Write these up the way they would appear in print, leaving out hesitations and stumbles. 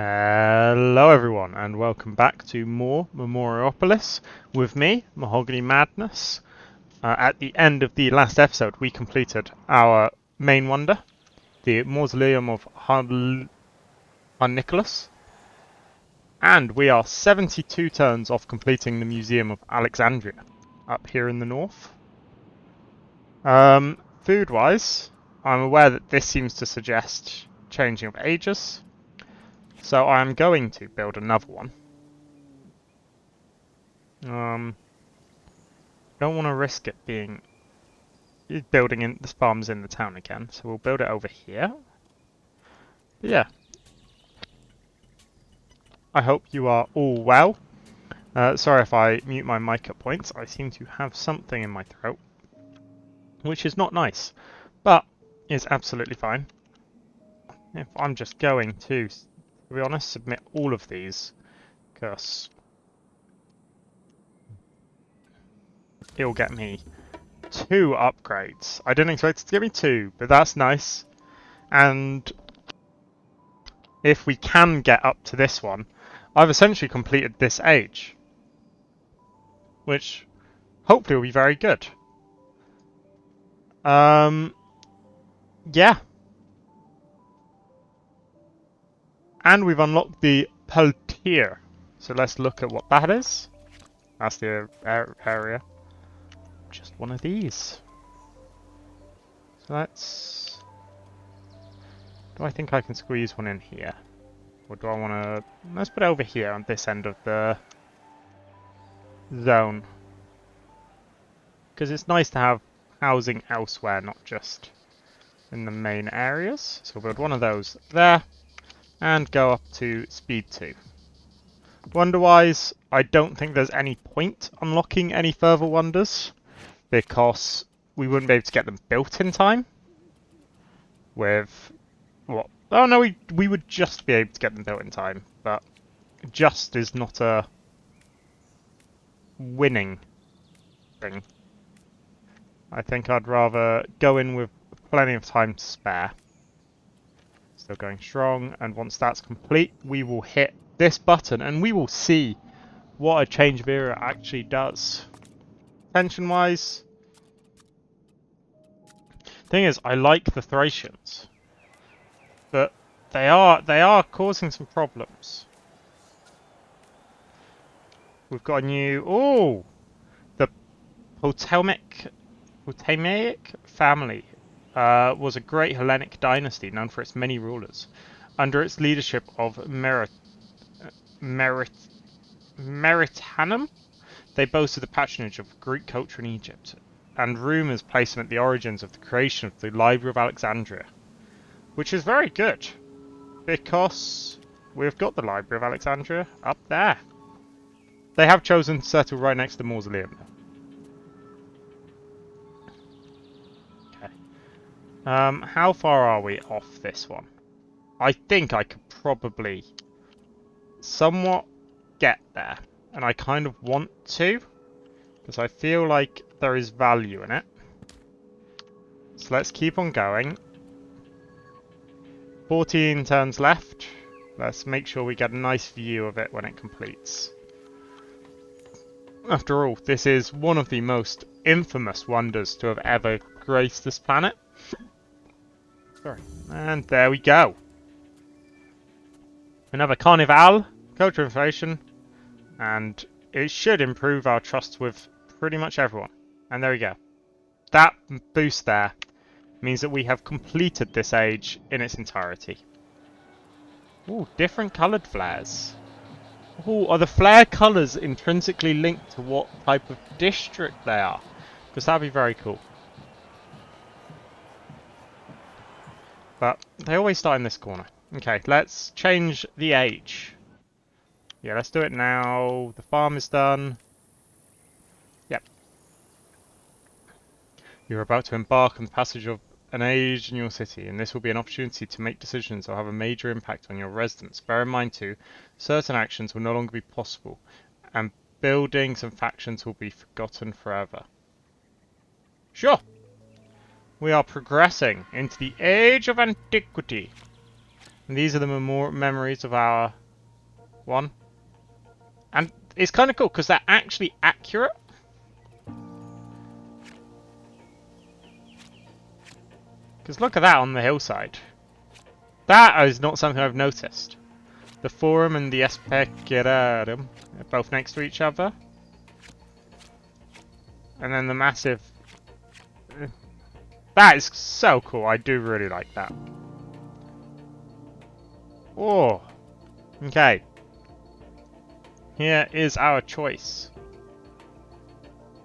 Hello everyone and welcome back to more Memoriapolis with me, Mahogany Madness. At the end of the last episode we completed our main wonder, the Mausoleum of Han Nicholas, and we are 72 turns off completing the Museum of Alexandria up here in the north. Food wise, I'm aware that this seems to suggest changing of ages. So I'm going to build another one. Don't want to risk it being building in the farms in the town again, so we'll build it over here. But yeah, I hope you are all well. Sorry if I mute my mic at points. I seem to have something in my throat, which is not nice, but is absolutely fine. If I'm just going to be honest, submit all of these, because it'll get me 2 upgrades. I didn't expect it to give me 2, but that's nice. And if we can get up to this one, I've essentially completed this age, which hopefully will be very good. Yeah. And we've unlocked the Peltier. So let's look at what that is. That's the area. Just one of these. So let's... Do I think I can squeeze one in here? Or do I want to... Let's put it over here on this end of the zone. Because it's nice to have housing elsewhere, not just in the main areas. So we'll build one of those there. And go up to speed 2. Wonder-wise, I don't think there's any point unlocking any further wonders, because we wouldn't be able to get them built in time. With what? Oh no, we would just be able to get them built in time, but just is not a winning thing. I think I'd rather go in with plenty of time to spare. Still going strong, and once that's complete, we will hit this button and we will see what a change of era actually does. Tension-wise, thing is, I like the Thracians, but they are causing some problems. We've got a new the Ptolemaic family was a great Hellenic dynasty known for its many rulers. Under its leadership of Meritanum, they boasted the patronage of Greek culture in Egypt, and rumours place them at the origins of the creation of the Library of Alexandria, which is very good, because we've got the Library of Alexandria up there. They have chosen to settle right next to the mausoleum. Okay. How far are we off this one? I think I could probably somewhat get there, and I kind of want to, because I feel like there is value in it. So let's keep on going. 14 turns left. Let's make sure we get a nice view of it when it completes. After all, this is one of the most infamous wonders to have ever graced this planet. Sorry. And there we go. Another Carnival, culture inflation, and it should improve our trust with pretty much everyone. And there we go. That boost there means that we have completed this age in its entirety. Ooh, different coloured flares. Ooh, are the flare colours intrinsically linked to what type of district they are? Because that'd be very cool. But they always start in this corner. Okay, let's change the age. Yeah, let's do it now. The farm is done. Yep. You're about to embark on the passage of an age in your city, and this will be an opportunity to make decisions that will have a major impact on your residents. Bear in mind too, certain actions will no longer be possible, and buildings and factions will be forgotten forever. Sure! We are progressing into the Age of Antiquity. And these are the memories of our one. And it's kind of cool because they're actually accurate. Because look at that on the hillside. That is not something I've noticed. The Forum and the Especeratum are both next to each other. And then the massive... That is so cool. I do really like that. Oh. Okay. Here is our choice.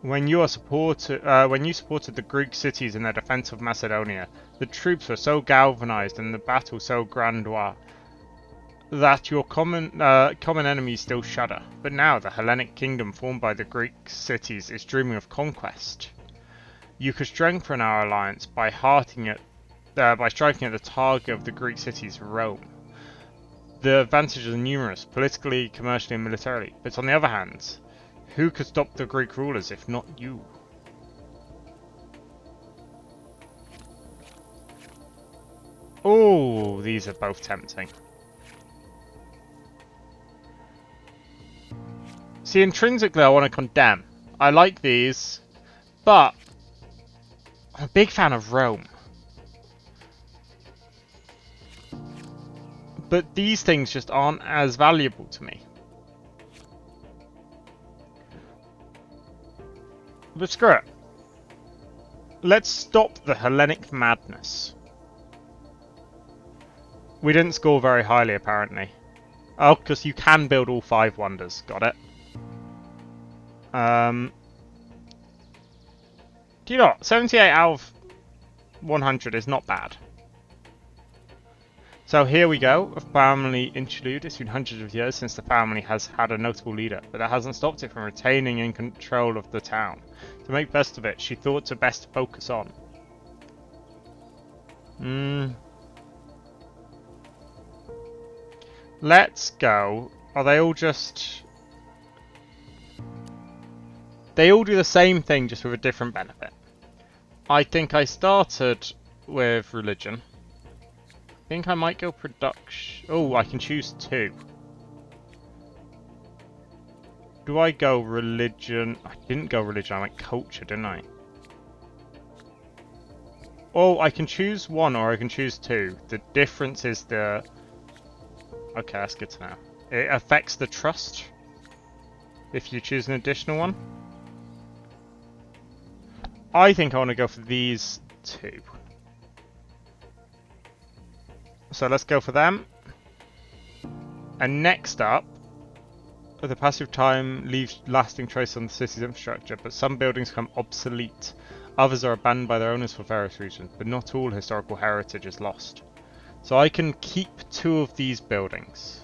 When you supported the Greek cities in their defense of Macedonia, the troops were so galvanized and the battle so grandiose that your common enemies still shudder. But now the Hellenic kingdom formed by the Greek cities is dreaming of conquest. You could strengthen our alliance by striking at the target of the Greek cities, Rome. The advantages are numerous, politically, commercially, and militarily. But on the other hand, who could stop the Greek rulers if not you? Oh, these are both tempting. See, intrinsically I want to condemn. I like these, but I'm a big fan of Rome. But these things just aren't as valuable to me. But screw it. Let's stop the Hellenic madness. We didn't score very highly, apparently. Oh, because you can build all 5 wonders. Got it. Do you know what? 78 out of 100 is not bad. So here we go, a family interlude. It's been hundreds of years since the family has had a notable leader, but that hasn't stopped it from retaining in control of the town. To make best of it, she thought to best focus on. Let's go. Are they all just... They all do the same thing, just with a different benefit. I think I started with religion. I think I might go production. Oh, I can choose 2. Do I go religion? I didn't go religion, I went culture, didn't I? Oh, I can choose 1 or I can choose 2. The difference is the... Okay, that's good to know. It affects the trust if you choose an additional one. I think I want to go for these 2. So let's go for them. And next up, the passive time leaves lasting trace on the city's infrastructure, but some buildings become obsolete. Others are abandoned by their owners for various reasons, but not all historical heritage is lost. So I can keep 2 of these buildings.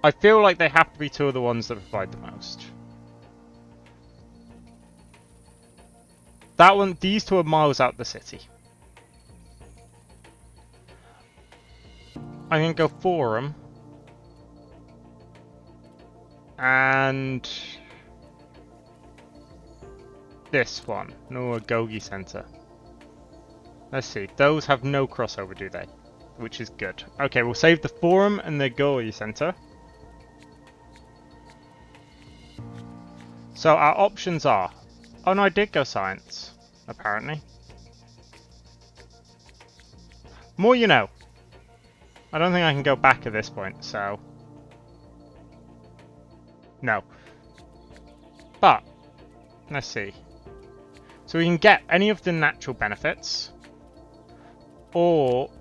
I feel like they have to be 2 of the ones that provide the most. That one, these 2 are miles out the city. I'm going to go Forum. And this one, Noagogi Center. Let's see, those have no crossover, do they? Which is good. Okay, we'll save the Forum and the Gogi Center. So our options are... Oh no, I did go science, apparently. More you know. I don't think I can go back at this point, so... No. But, let's see. So we can get any of the natural benefits, or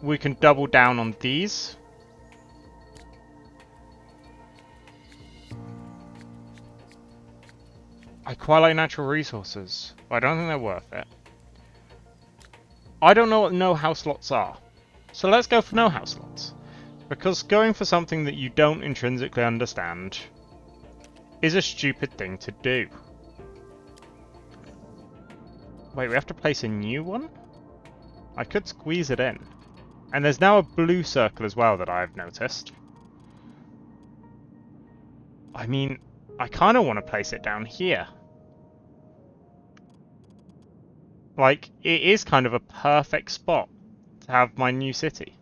we can double down on these. I quite like natural resources, but I don't think they're worth it. I don't know what know-how slots are, so let's go for know-how slots. Because going for something that you don't intrinsically understand is a stupid thing to do. Wait, we have to place a new one? I could squeeze it in. And there's now a blue circle as well that I've noticed. I mean, I kind of want to place it down here. Like, it is kind of a perfect spot to have my new city.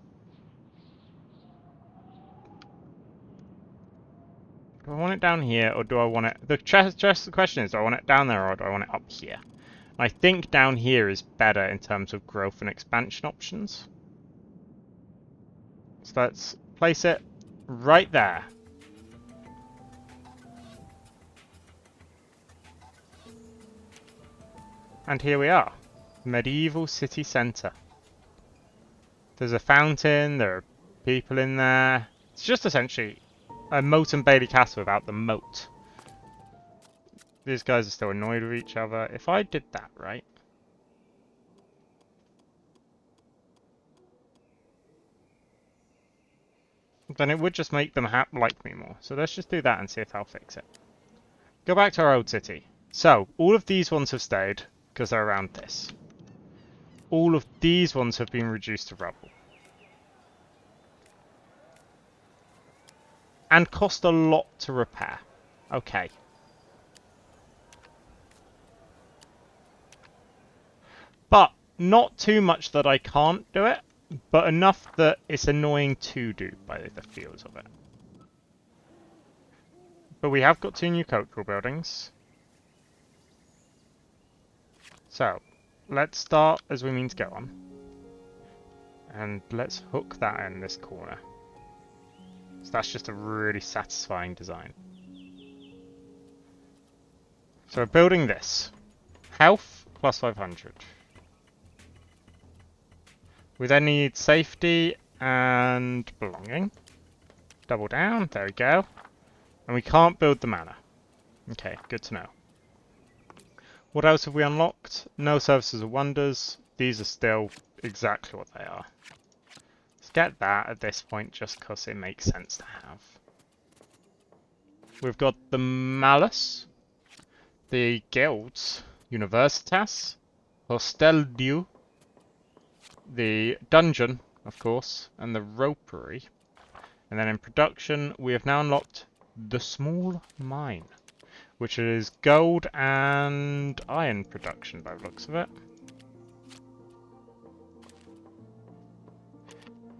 Do I want it down here, or do I want it... The question is, do I want it down there, or do I want it up here? I think down here is better in terms of growth and expansion options. So let's place it right there. And here we are. Medieval city centre. There's a fountain, there are people in there. It's just essentially a Moat and Bailey castle without the moat. These guys are still annoyed with each other. If I did that right... then it would just make them like me more. So let's just do that and see if that'll fix it. Go back to our old city. So, all of these ones have stayed, because they're around this. All of these ones have been reduced to rubble. And cost a lot to repair. Okay. But not too much that I can't do it, but enough that it's annoying to do by the feels of it. But we have got 2 new cultural buildings. So, let's start as we mean to go on. And let's hook that in this corner. So that's just a really satisfying design. So we're building this. Health plus 500. We then need safety and belonging. Double down, there we go. And we can't build the manor. Okay, good to know. What else have we unlocked? No services or wonders. These are still exactly what they are. Let's get that at this point just because it makes sense to have. We've got the Malus, the Guilds, Universitas, Hostel Dieu, the Dungeon, of course, and the Ropery. And then in production, we have now unlocked the Small Mine, which is gold and iron production by the looks of it.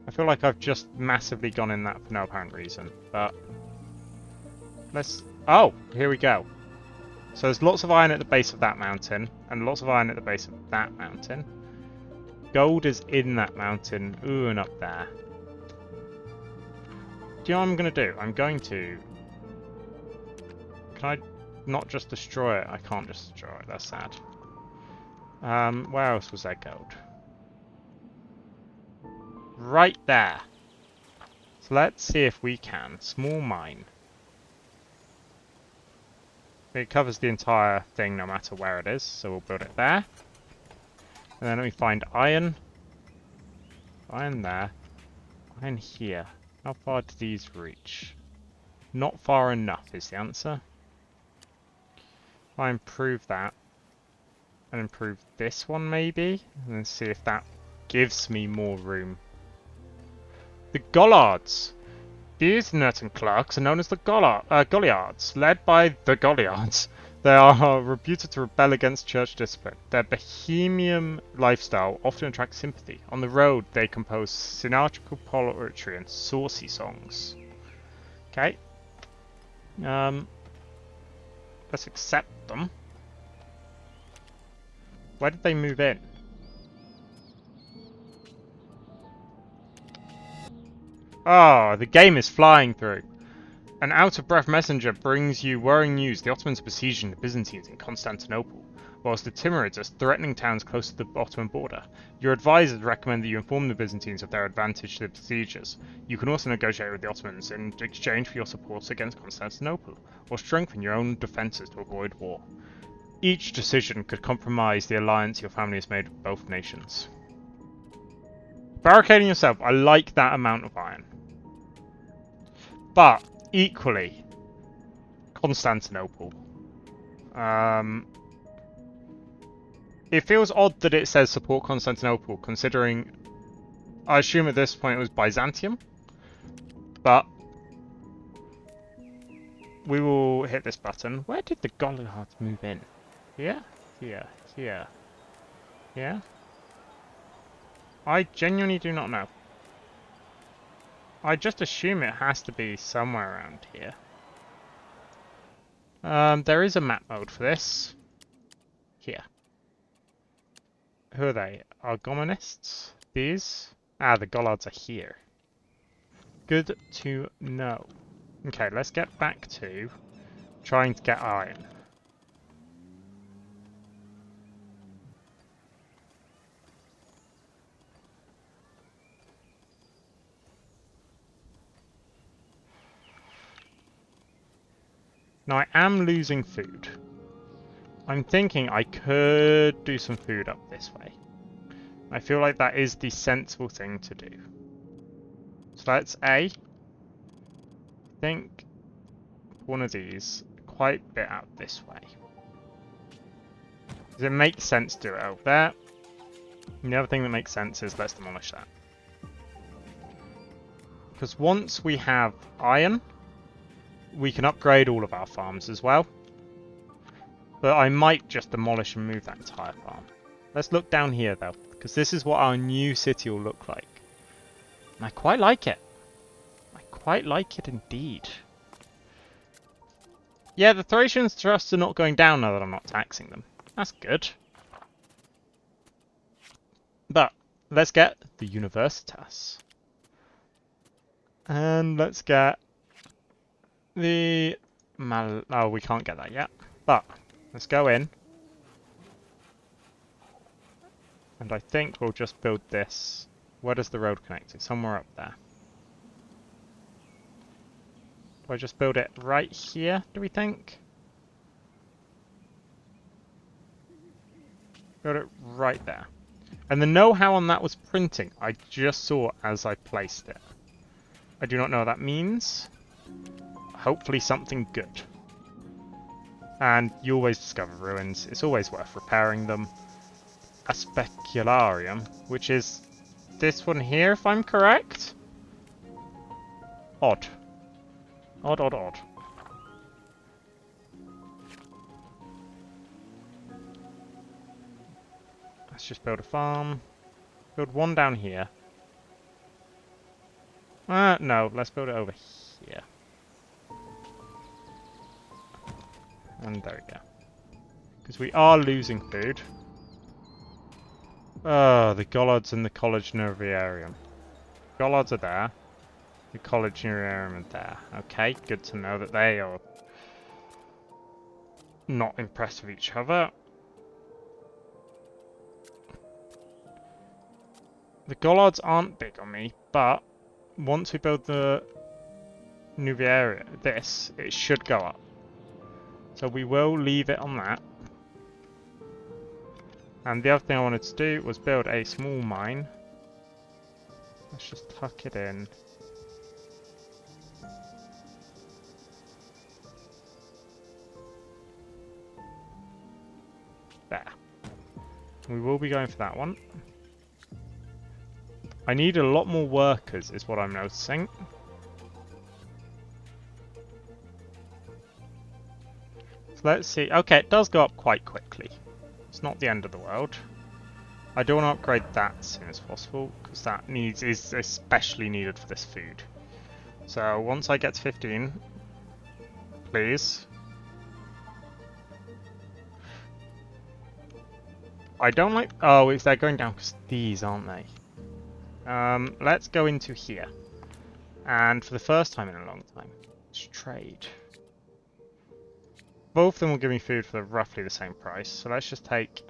I feel like I've just massively gone in that for no apparent reason, but let's... Oh, here we go. So there's lots of iron at the base of that mountain, and lots of iron at the base of that mountain. Gold is in that mountain. Ooh, and up there. Do you know what I'm going to do? I'm going to... Can I not just destroy it? I can't just destroy it. That's sad. Where else was there gold? Right there. So let's see if we can. Small mine. It covers the entire thing no matter where it is, so we'll build it there. And then let me find iron. Iron there. Iron here. How far do these reach? Not far enough is the answer. If I improve that, and improve this one maybe, and then see if that gives me more room. The Gollards! These Nerton clerks are known as the Goliards, led by the Goliards. They are reputed to rebel against church discipline. Their bohemian lifestyle often attracts sympathy. On the road, they compose symmetrical poetry and saucy songs. Okay. Let's accept them. Where did they move in? Oh, the game is flying through. An out-of-breath messenger brings you worrying news. The Ottomans are besieging the Byzantines in Constantinople, whilst the Timurids are threatening towns close to the Ottoman border. Your advisors recommend that you inform the Byzantines of their advantage to the besiegers. You can also negotiate with the Ottomans in exchange for your support against Constantinople, or strengthen your own defences to avoid war. Each decision could compromise the alliance your family has made with both nations. Barricading yourself, I like that amount of iron. But equally, Constantinople. It feels odd that it says support Constantinople, considering I assume at this point it was Byzantium. But we will hit this button. Where did the Goliards move in? Here? Here. Here. here? I genuinely do not know. I just assume it has to be somewhere around here. There is a map mode for this. Here. Who are they? Argomenists? These? Ah, the Gollards are here. Good to know. Okay, let's get back to trying to get iron. Now I am losing food. I'm thinking I could do some food up this way. I feel like that is the sensible thing to do. So that's I think one of these quite a bit out this way. Does it make sense to do it over there? And the other thing that makes sense is let's demolish that. Because once we have iron, we can upgrade all of our farms as well. But I might just demolish and move that entire farm. Let's look down here though, because this is what our new city will look like. And I quite like it. I quite like it indeed. Yeah, the Thracians' trusts are not going down now that I'm not taxing them. That's good. But let's get the Universitas. And let's get the oh, we can't get that yet. But let's go in. And I think we'll just build this. Where does the road connect to? Somewhere up there. Do I just build it right here, do we think? Build it right there. And the know-how on that was printing. I just saw as I placed it. I do not know what that means. Hopefully something good. And you always discover ruins. It's always worth repairing them. A specularium, which is this one here, if I'm correct? Odd. Odd, odd, odd. Let's just build a farm. Build one down here. No, let's build it over here. And there we go. Because we are losing food. Oh, the Gollards and the College Nerviarium. Gollards are there. The College Nerviarium are there. Okay, good to know that they are not impressed with each other. The Gollards aren't big on me, but once we build the Nuviaria, it should go up. So we will leave it on that. And the other thing I wanted to do was build a small mine. Let's just tuck it in. There. We will be going for that one. I need a lot more workers is what I'm noticing. So let's see. Okay, it does go up quite quickly. It's not the end of the world. I do want to upgrade that as soon as possible because that is especially needed for this food. So once I get to 15, please. I don't like... Oh, they're going down because these, aren't they? Let's go into here. And for the first time in a long time, let's trade. Both of them will give me food for roughly the same price. So let's just take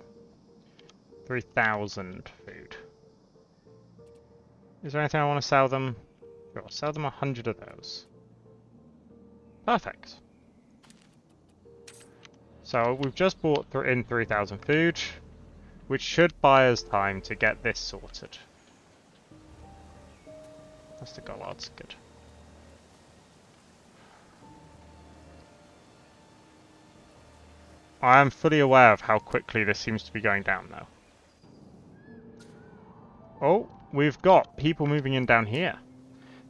3,000 food. Is there anything I want to sell them? Sure, I'll sell them 100 of those. Perfect. So we've just bought in 3,000 food, which should buy us time to get this sorted. That's the Gollards, good. I am fully aware of how quickly this seems to be going down though. Oh, we've got people moving in down here.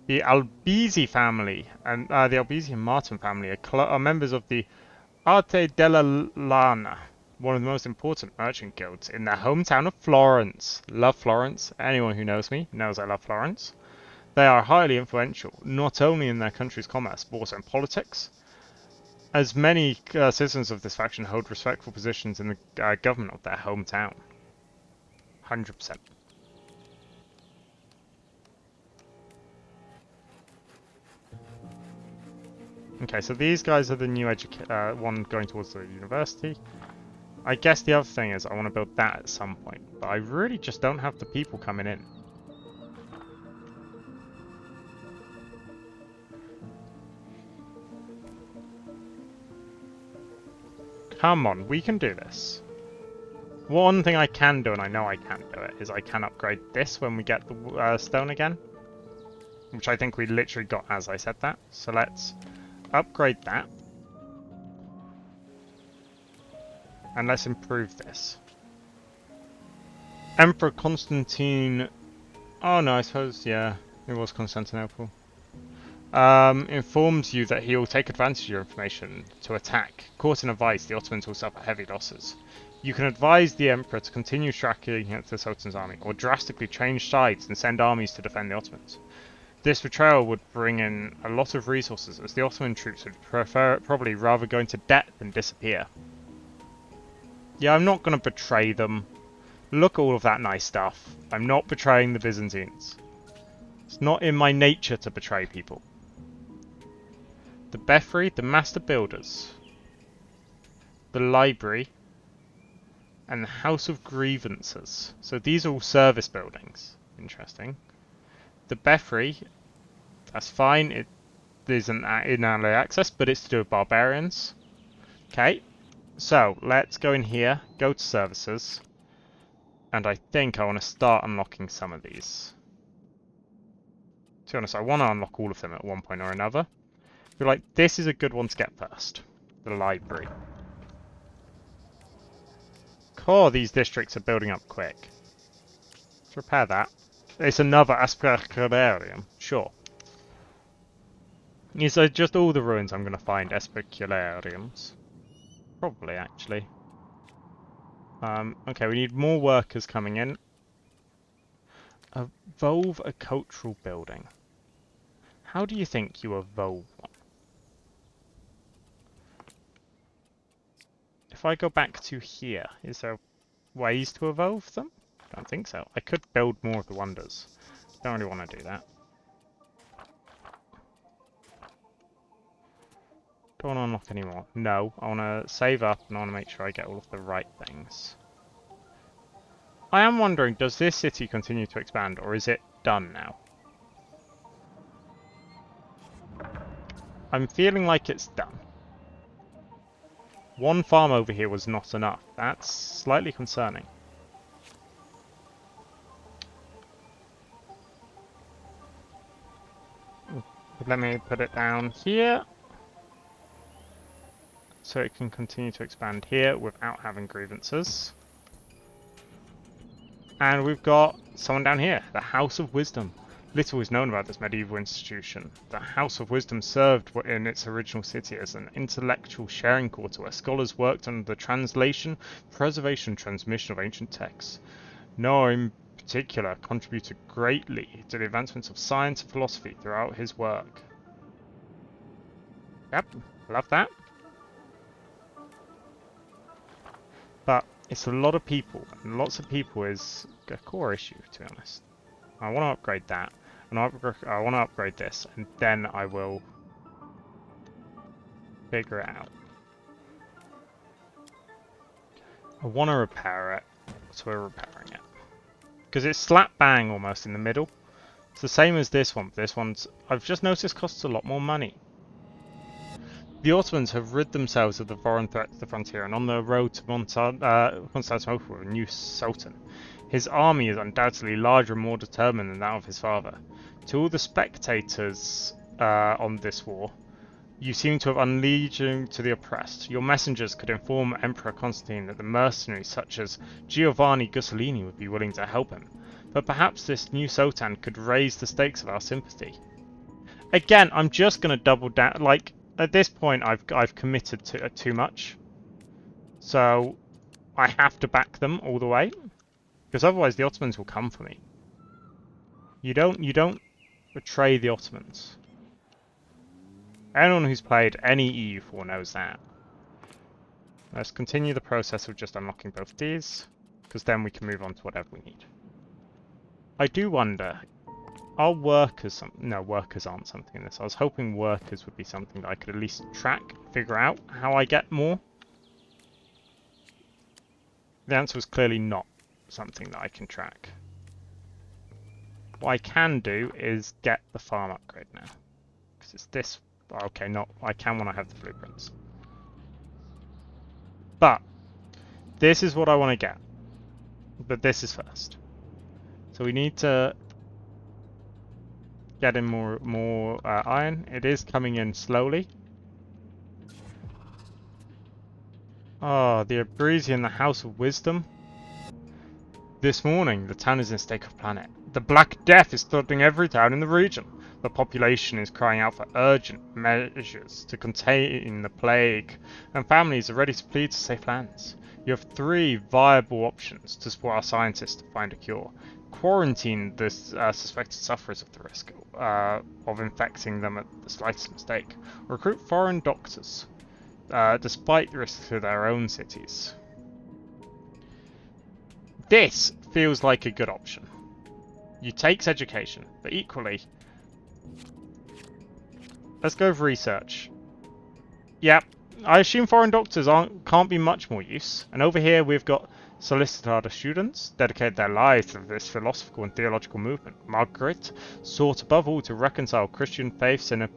The Albizzi family and the Albizzi and Martin family are members of the Arte della Lana. one of the most important merchant guilds in their hometown of Florence. Love Florence. Anyone who knows me knows I love Florence. They are highly influential, not only in their country's commerce, but also in politics, as many citizens of this faction hold respectful positions in the government of their hometown. 100%. Okay, so these guys are the new one going towards the university. I guess the other thing is I want to build that at some point, but I really just don't have the people coming in. Come on, we can do this. One thing I can do, and I know I can do it, is I can upgrade this when we get the stone again. Which I think we literally got as I said that. So let's upgrade that. And let's improve this. Emperor Constantine... Oh no, I suppose, yeah, it was Constantinople. Informs you that he will take advantage of your information to attack. Caught in a vice, the Ottomans will suffer heavy losses. You can advise the Emperor to continue tracking against the Sultan's army, or drastically change sides and send armies to defend the Ottomans. This betrayal would bring in a lot of resources, as the Ottoman troops would probably rather go into debt than disappear. Yeah, I'm not going to betray them. Look at all of that nice stuff. I'm not betraying the Byzantines. It's not in my nature to betray people. The Befri, the Master Builders, the Library, and the House of Grievances. So these are all service buildings. Interesting. The Befri, that's fine. It is an in-ally access, but it's to do with barbarians. Okay, so let's go in here, go to services, and I think I want to start unlocking some of these. To be honest, I want to unlock all of them at one point or another. I feel like this is a good one to get first. The library. Oh, these districts are building up quick. Let's repair that. It's another Aspercularium, sure. Is it just all the ruins I'm going to find Asperculariums? Probably, actually. Okay, we need more workers coming in. Evolve a cultural building. How do you think you evolve one? If I go back to here, is there ways to evolve them? I don't think so. I could build more of the wonders. Don't really want to do that. Don't want to unlock any more. No, I want to save up and I want to make sure I get all of the right things. I am wondering, does this city continue to expand or is it done now? I'm feeling like it's done. One farm over here was not enough. That's slightly concerning. Let me put it down here. So it can continue to expand here without having grievances. And we've got someone down here, the House of Wisdom. Little is known about this medieval institution. The House of Wisdom served in its original city as an intellectual sharing quarter where scholars worked on the translation, preservation, and transmission of ancient texts. Noah in particular contributed greatly to the advancements of science and philosophy throughout his work. Yep, love that. But it's a lot of people, and lots of people is a core issue, to be honest. I want to upgrade that, and I want to upgrade this, and then I will figure it out. I want to repair it, so we're repairing it. Because it's slap bang almost in the middle. It's the same as this one, but this one's, I've just noticed, costs a lot more money. The Ottomans have rid themselves of the foreign threat to the frontier, and on the road to Constantinople, a new sultan. His army is undoubtedly larger and more determined than that of his father. To all the spectators on this war, you seem to have unleashed to the oppressed. Your messengers could inform Emperor Constantine that the mercenaries such as Giovanni Gussolini would be willing to help him. But perhaps this new sultan could raise the stakes of our sympathy. Again, I'm just going to double down, like, at this point I've committed to too much. So I have to back them all the way, because otherwise the Ottomans will come for me. You don't betray the Ottomans. Anyone who's played any EU4 knows that. Let's continue the process of just unlocking both these, because then we can move on to whatever we need. I do wonder, are workers no, workers aren't something in this. I was hoping workers would be something that I could at least track, figure out how I get more. The answer was clearly not something that I can track. What I can do is get the farm upgrade now. Because it's this... Okay, not... I can when I have the blueprints. But, this is what I want to get. But this is first. So we need to get in more iron. It is coming in slowly. Oh, the Abruzzi and the House of Wisdom. This morning, the town is in a state of planet. The Black Death is threatening every town in the region. The population is crying out for urgent measures to contain the plague, and families are ready to flee to safe lands. You have 3 viable options to support our scientists to find a cure. Quarantine the suspected sufferers of the risk of infecting them at the slightest mistake. Recruit foreign doctors, despite the risks to their own cities. This feels like a good option. You takes education, but equally... Let's go with research. Yep, I assume foreign doctors can't be much more use. And over here we've got solicitor students, dedicated their lives to this philosophical and theological movement. Margaret sought above all to reconcile Christian faiths and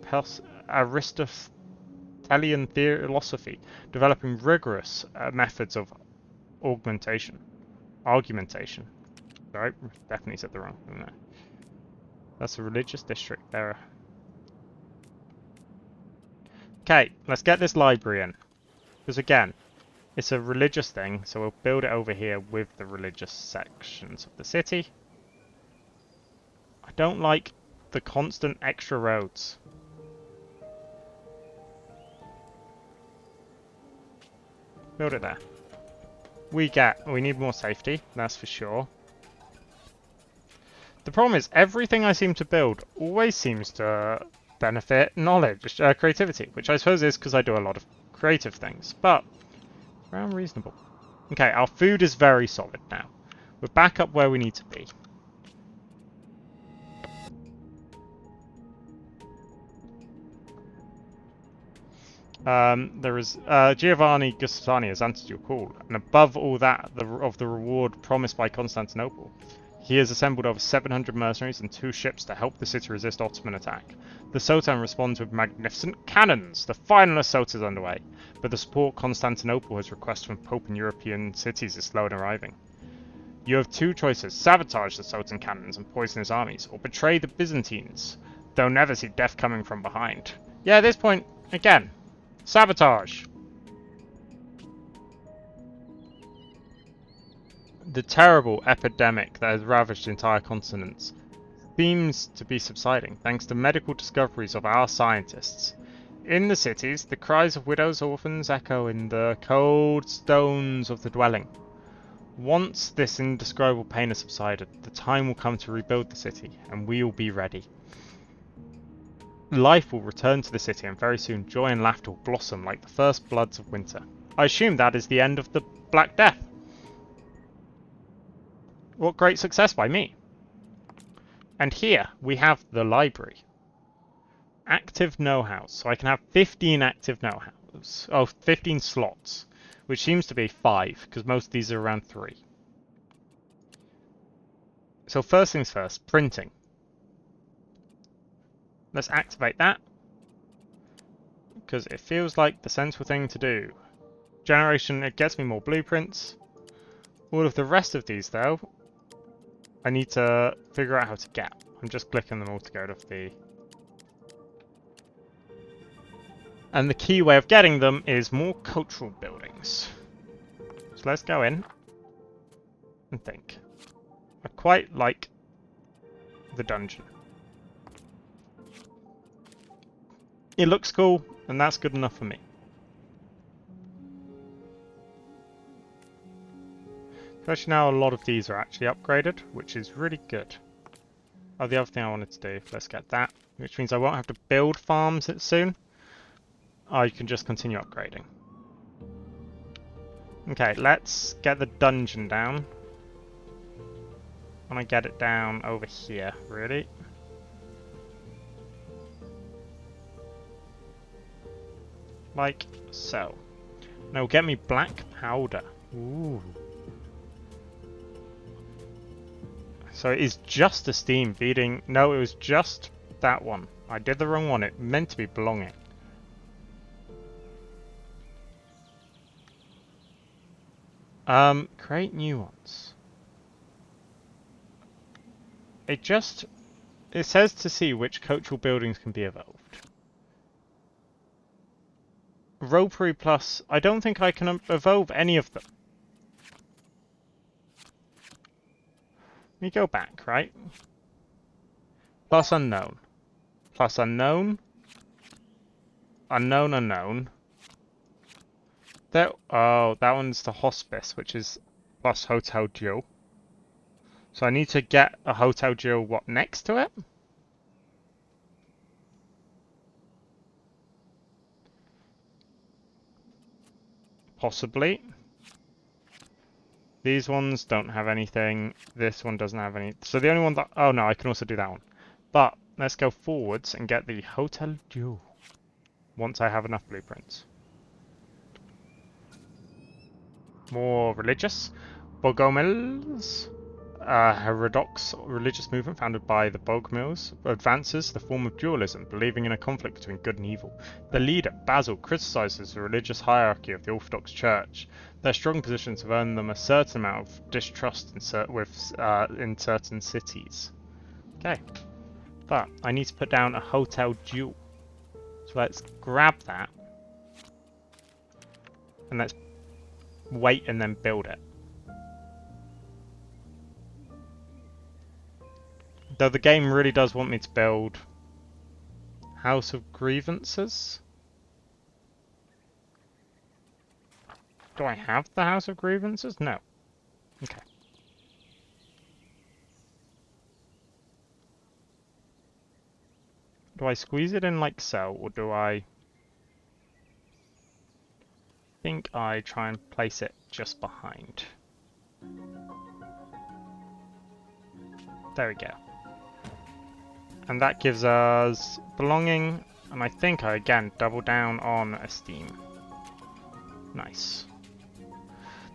Aristotelian philosophy, developing rigorous methods of argumentation. Sorry, definitely said the wrong thing there. That's a religious district error. Okay, let's get this library in. Because again, it's a religious thing, so we'll build it over here with the religious sections of the city. I don't like the constant extra roads. Build it there. We need more safety, that's for sure. The problem is, everything I seem to build always seems to benefit knowledge, creativity, which I suppose is because I do a lot of creative things, but around reasonable. Okay, our food is very solid now. We're back up where we need to be. There is Giovanni Gustani has answered your call, and above all that, of the reward promised by Constantinople. He has assembled over 700 mercenaries and 2 ships to help the city resist Ottoman attack. The Sultan responds with magnificent cannons. The final assault is underway, but the support Constantinople has requested from Pope and European cities is slow in arriving. You have 2 choices: sabotage the Sultan cannons and poison his armies, or betray the Byzantines. They'll never see death coming from behind. Yeah, at this point, again, sabotage. The terrible epidemic that has ravaged entire continents seems to be subsiding thanks to medical discoveries of our scientists. In the cities, the cries of widows and orphans echo in the cold stones of the dwelling. Once this indescribable pain has subsided, the time will come to rebuild the city, and we will be ready. Life will return to the city, and very soon joy and laughter will blossom like the first bloods of winter. I assume that is the end of the Black Death. What great success by me. And here we have the library. Active know-hows. So I can have 15 active know-hows. Oh, 15 slots. Which seems to be 5, because most of these are around 3. So first things first, printing. Let's activate that. Because it feels like the sensible thing to do. Generation, it gets me more blueprints. All of the rest of these, though, I need to figure out how to get. I'm just clicking them all to go to the... And the key way of getting them is more cultural buildings. So let's go in and think. I quite like the dungeon. It looks cool, and that's good enough for me. Especially now a lot of these are actually upgraded, which is really good. Oh, the other thing I wanted to do, let's get that, which means I won't have to build farms soon. I can just continue upgrading. Okay, let's get the dungeon down. I want to get it down over here, really. Like so. Now get me black powder. Ooh. So it is just a steam beating. No, it was just that one. I did the wrong one. It meant to be belonging. Create new ones. It says to see which coachal buildings can be evolved. Ropery plus, I don't think I can evolve any of them. Let me go back, right? Plus unknown. Plus unknown. Unknown, unknown. Oh, that one's the hospice, which is plus Hotel Dieu. So I need to get a Hotel Dieu, what, next to it? Possibly. These ones don't have anything. This one doesn't have any. So the only one that... Oh no, I can also do that one. But let's go forwards and get the Hotel Dieu. Once I have enough blueprints. More religious. Bogomils. A heterodox religious movement founded by the Bogomils advances the form of dualism, believing in a conflict between good and evil. The leader, Basil, criticizes the religious hierarchy of the Orthodox Church. Their strong positions have earned them a certain amount of distrust in certain cities. Okay, but I need to put down a Hotel Dieu. So let's grab that. And let's wait and then build it. Though the game really does want me to build House of Grievances. Do I have the House of Grievances? No. Okay. Do I squeeze it in like so, or do I think I try and place it just behind? There we go. And that gives us belonging, and I think I again double down on esteem. Nice.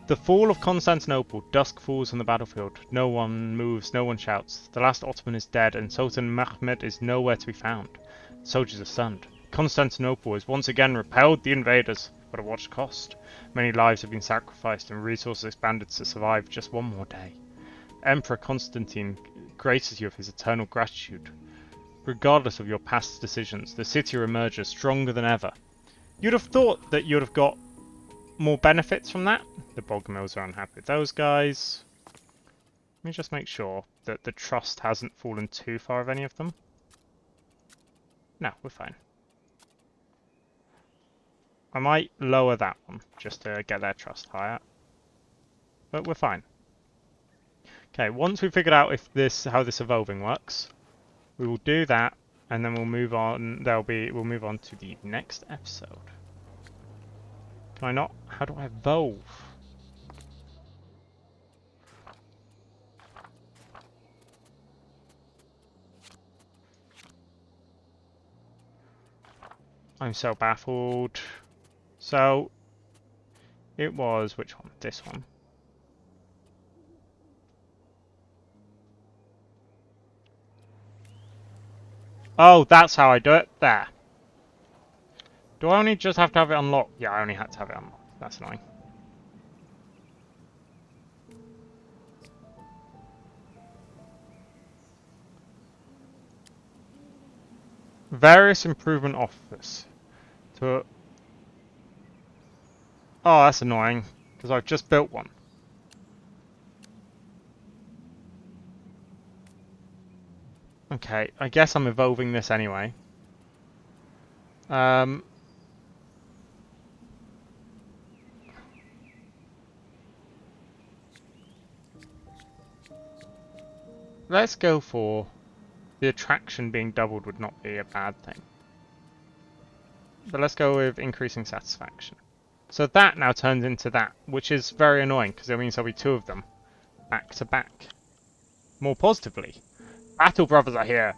The fall of Constantinople. Dusk falls on the battlefield. No one moves, no one shouts. The last Ottoman is dead, and Sultan Mehmed is nowhere to be found. The soldiers are stunned. Constantinople has once again repelled the invaders, but at what cost? Many lives have been sacrificed and resources expanded to survive just one more day. Emperor Constantine graces you of his eternal gratitude. Regardless of your past decisions, the city emerges stronger than ever. You'd have thought that you'd have got more benefits from that. The Bogomils are unhappy with those guys. Let me just make sure that the trust hasn't fallen too far of any of them. No, we're fine. I might lower that one just to get their trust higher. But we're fine. Okay, once we've figured out if how this evolving works, we will do that, and then we'll move on. We'll move on to the next episode. Can I not? How do I evolve? I'm so baffled. So it was which one? This one. Oh, that's how I do it. There. Do I only just have to have it unlocked? Yeah, I only had to have it unlocked. That's annoying. Various improvement offers. Oh, that's annoying, because I've just built one. Okay, I guess I'm evolving this anyway. Let's go for the attraction being doubled would not be a bad thing. But let's go with increasing satisfaction. So that now turns into that, which is very annoying because it means there'll be two of them back to back. More positively, Battle Brothers are here.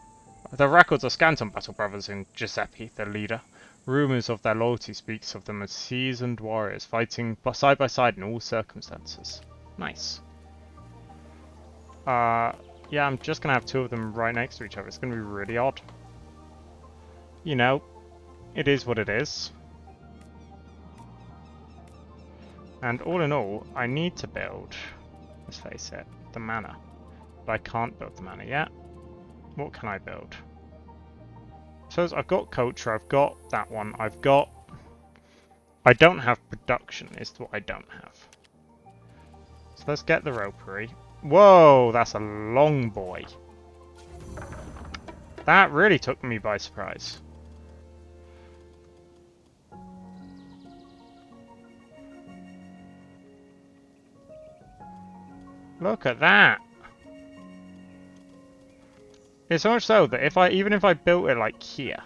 The records are scant on Battle Brothers and Giuseppe, their leader. Rumours of their loyalty speaks of them as seasoned warriors fighting side by side in all circumstances. Nice. Yeah, I'm just gonna have two of them right next to each other. It's gonna be really odd. You know, it is what it is. And all in all, I need to build, let's face it, the manor. But I can't build the manor yet. What can I build? So I've got culture, I've got that one, I've got... I don't have production, is what I don't have. So let's get the ropery. Whoa, that's a long boy. That really took me by surprise. Look at that. It's so much so that even if I built it like here,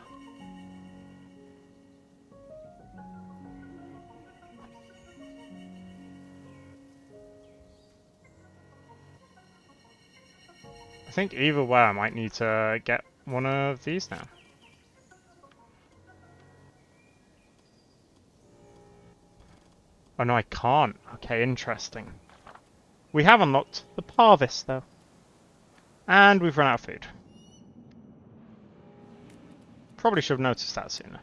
I think either way I might need to get one of these now. Oh no, I can't. Okay, interesting. We have unlocked the Parvis though. And we've run out of food. Probably should have noticed that sooner.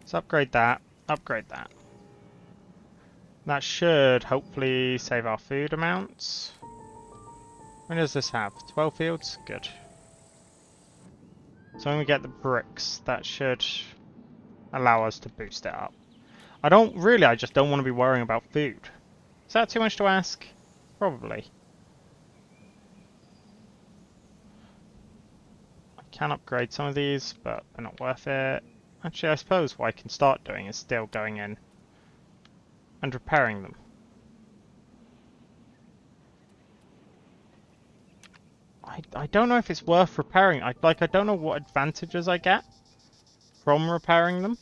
Let's upgrade that, upgrade that. That should hopefully save our food amounts. When does this have? 12 fields? Good. So when we get the bricks, that should allow us to boost it up. I just don't want to be worrying about food. Is that too much to ask? Probably. I can upgrade some of these, but they're not worth it. Actually, I suppose what I can start doing is still going in and repairing them. I don't know if it's worth repairing. I don't know what advantages I get from repairing them.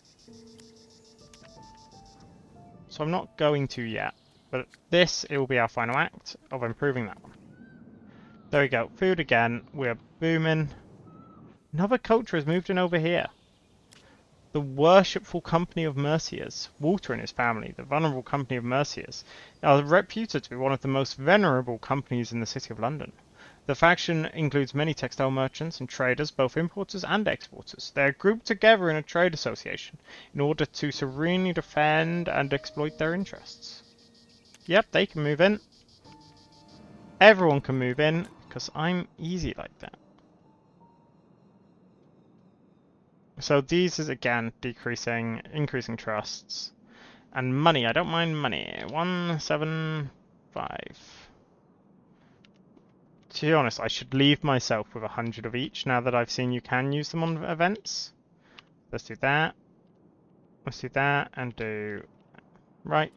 So I'm not going to yet. But it will be our final act of improving that one. There we go. Food again. We're booming. Another culture has moved in over here. The Worshipful Company of Merciers. Walter and his family, the Vulnerable Company of Merciers, are reputed to be one of the most venerable companies in the City of London. The faction includes many textile merchants and traders, both importers and exporters. They are grouped together in a trade association in order to serenely defend and exploit their interests. Yep, they can move in. Everyone can move in, because I'm easy like that. So these is again decreasing, increasing trusts. And money, I don't mind money. 175. To be honest, I should leave myself with 100 of each now that I've seen you can use them on events. Let's do that. Let's do that and do... Right.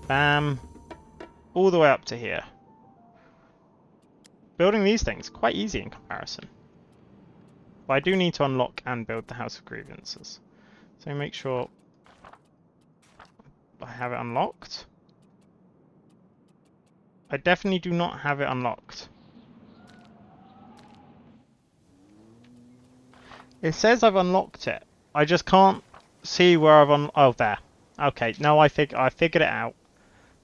Bam. All the way up to here. Building these things, quite easy in comparison. But I do need to unlock and build the House of Grievances. So make sure I have it unlocked. I definitely do not have it unlocked. It says I've unlocked it. I just can't see where I've oh, there. Okay, now I figured it out.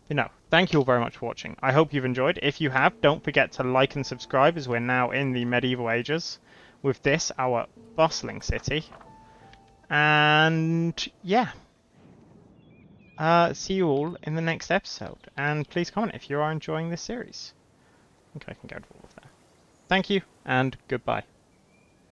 You know, thank you all very much for watching. I hope you've enjoyed. If you have, don't forget to like and subscribe as we're now in the medieval ages with this, our bustling city. And yeah. See you all in the next episode. And please comment if you are enjoying this series. I think I can go to all of that. Thank you, and goodbye.